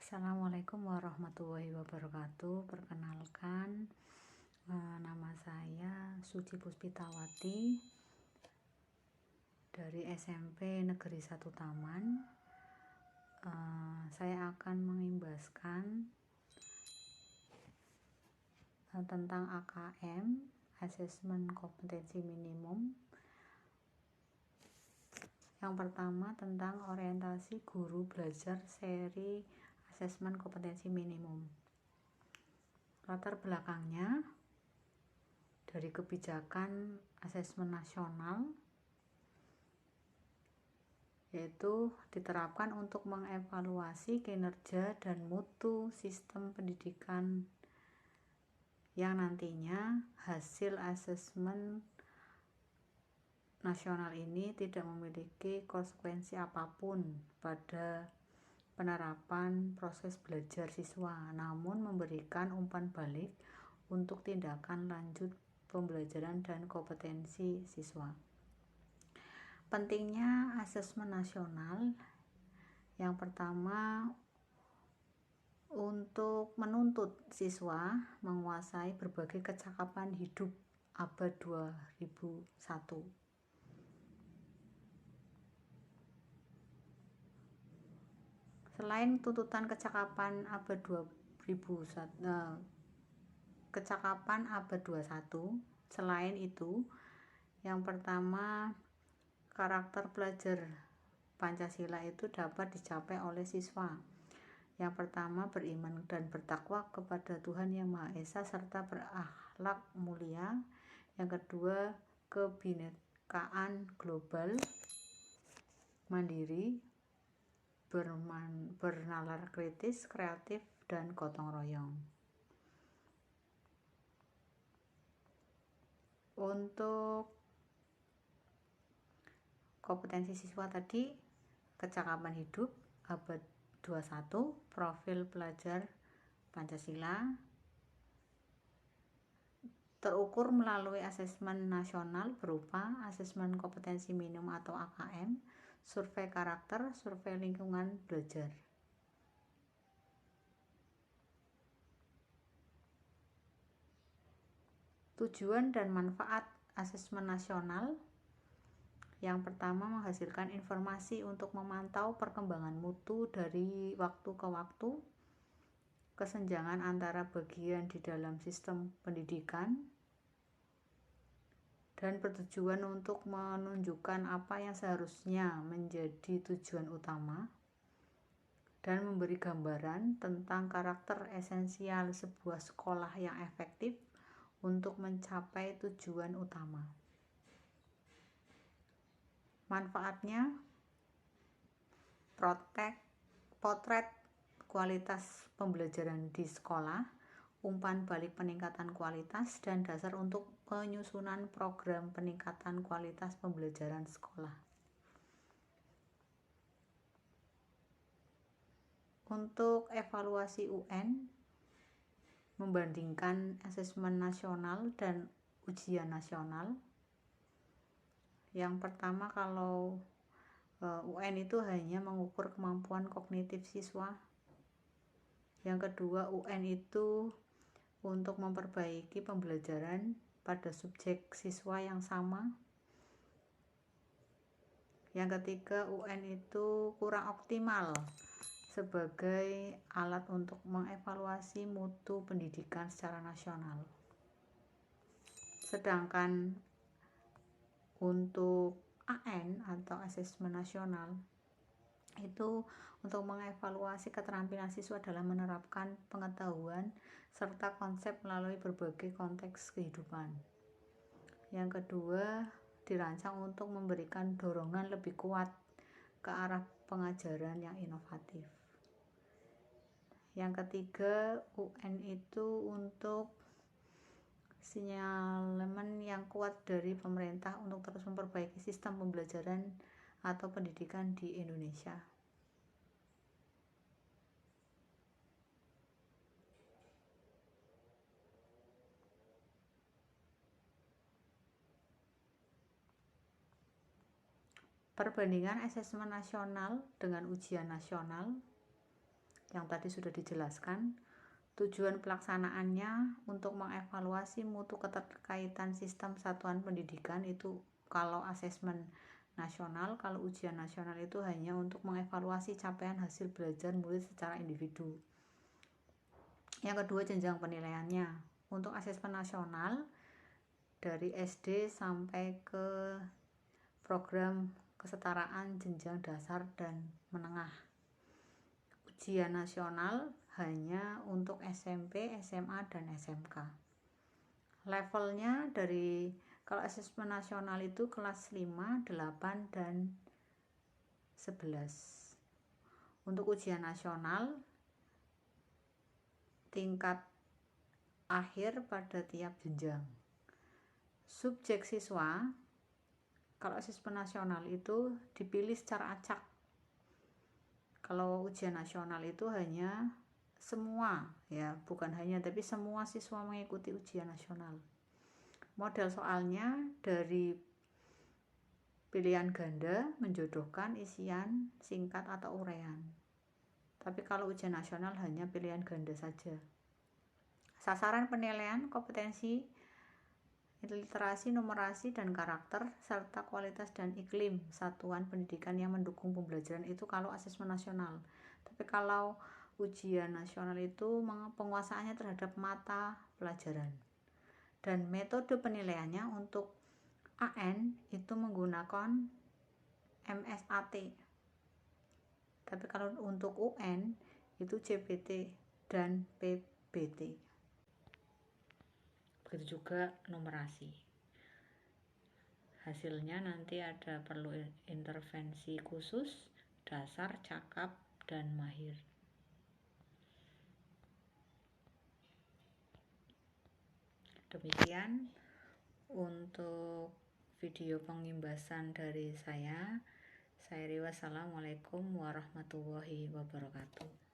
Assalamualaikum warahmatullahi wabarakatuh. Perkenalkan, nama saya Suci Puspitawati dari SMP Negeri 1 Taman. Saya akan mengimbaskan tentang AKM, Asesmen Kompetensi Minimum. Yang pertama tentang orientasi guru belajar seri Asesmen Kompetensi Minimum. Latar belakangnya dari kebijakan asesmen nasional, yaitu diterapkan untuk mengevaluasi kinerja dan mutu sistem pendidikan yang nantinya hasil asesmen nasional ini tidak memiliki konsekuensi apapun pada penerapan proses belajar siswa, namun memberikan umpan balik untuk tindakan lanjut pembelajaran dan kompetensi siswa. Pentingnya asesmen nasional, yang pertama untuk menuntut siswa menguasai berbagai kecakapan hidup abad 2001. Selain tuntutan kecakapan abad 21, selain itu, yang pertama, karakter pelajar Pancasila itu dapat dicapai oleh siswa. Yang pertama, beriman dan bertakwa kepada Tuhan Yang Maha Esa serta berakhlak mulia. Yang kedua, kebinekaan global, mandiri, bernalar kritis, kreatif, dan gotong royong. Untuk kompetensi siswa tadi, kecakapan hidup abad 21, profil pelajar Pancasila, terukur melalui asesmen nasional berupa asesmen kompetensi minimum atau AKM, survei karakter, survei lingkungan belajar. Tujuan dan manfaat asesmen nasional, yang pertama menghasilkan informasi untuk memantau perkembangan mutu dari waktu ke waktu, kesenjangan antara bagian di dalam sistem pendidikan, dan bertujuan untuk menunjukkan apa yang seharusnya menjadi tujuan utama dan memberi gambaran tentang karakter esensial sebuah sekolah yang efektif untuk mencapai tujuan utama. Manfaatnya, potret kualitas pembelajaran di sekolah, umpan balik peningkatan kualitas, dan dasar untuk penyusunan program peningkatan kualitas pembelajaran sekolah. Untuk evaluasi UN, membandingkan asesmen nasional dan ujian nasional. Yang pertama, kalau UN itu hanya mengukur kemampuan kognitif siswa. Yang kedua, UN itu untuk memperbaiki pembelajaran pada subjek siswa yang sama. Yang ketiga, UN itu kurang optimal sebagai alat untuk mengevaluasi mutu pendidikan secara nasional. Sedangkan untuk AN atau asesmen nasional itu untuk mengevaluasi keterampilan siswa dalam menerapkan pengetahuan serta konsep melalui berbagai konteks kehidupan. Yang kedua, dirancang untuk memberikan dorongan lebih kuat ke arah pengajaran yang inovatif. Yang ketiga, UN itu untuk sinyalemen yang kuat dari pemerintah untuk terus memperbaiki sistem pembelajaran atau pendidikan di Indonesia. Perbandingan asesmen nasional dengan ujian nasional. yang tadi sudah dijelaskan. Tujuan pelaksanaannya untuk mengevaluasi mutu keterkaitan sistem satuan pendidikan itu kalau asesmen nasional, kalau ujian nasional itu hanya untuk mengevaluasi capaian hasil belajar murid secara individu. Yang kedua, jenjang penilaiannya. Untuk asesmen nasional dari SD sampai ke program kesetaraan jenjang dasar dan menengah. Ujian nasional hanya untuk SMP, SMA, dan SMK. Levelnya dari kalau asesmen nasional itu kelas 5, 8, dan 11. Untuk ujian nasional tingkat akhir pada tiap jenjang. Subjek siswa kalau asesmen nasional itu dipilih secara acak. Kalau ujian nasional itu hanya semua, ya bukan hanya tapi semua siswa mengikuti ujian nasional. Model soalnya dari pilihan ganda menjodohkan isian singkat atau uraian. Tapi kalau ujian nasional hanya pilihan ganda saja. Sasaran penilaian kompetensi literasi, numerasi, dan karakter, serta kualitas dan iklim satuan pendidikan yang mendukung pembelajaran itu kalau asesmen nasional. Tapi kalau ujian nasional itu penguasaannya terhadap mata pelajaran. Dan metode penilaiannya untuk AN itu menggunakan MSAT. Tapi kalau untuk UN itu CBT dan PBT. Begitu juga numerasi. Hasilnya nanti ada perlu intervensi khusus, dasar, cakap, dan mahir. Demikian untuk video pengimbasan dari saya. Wassalamualaikum warahmatullahi wabarakatuh.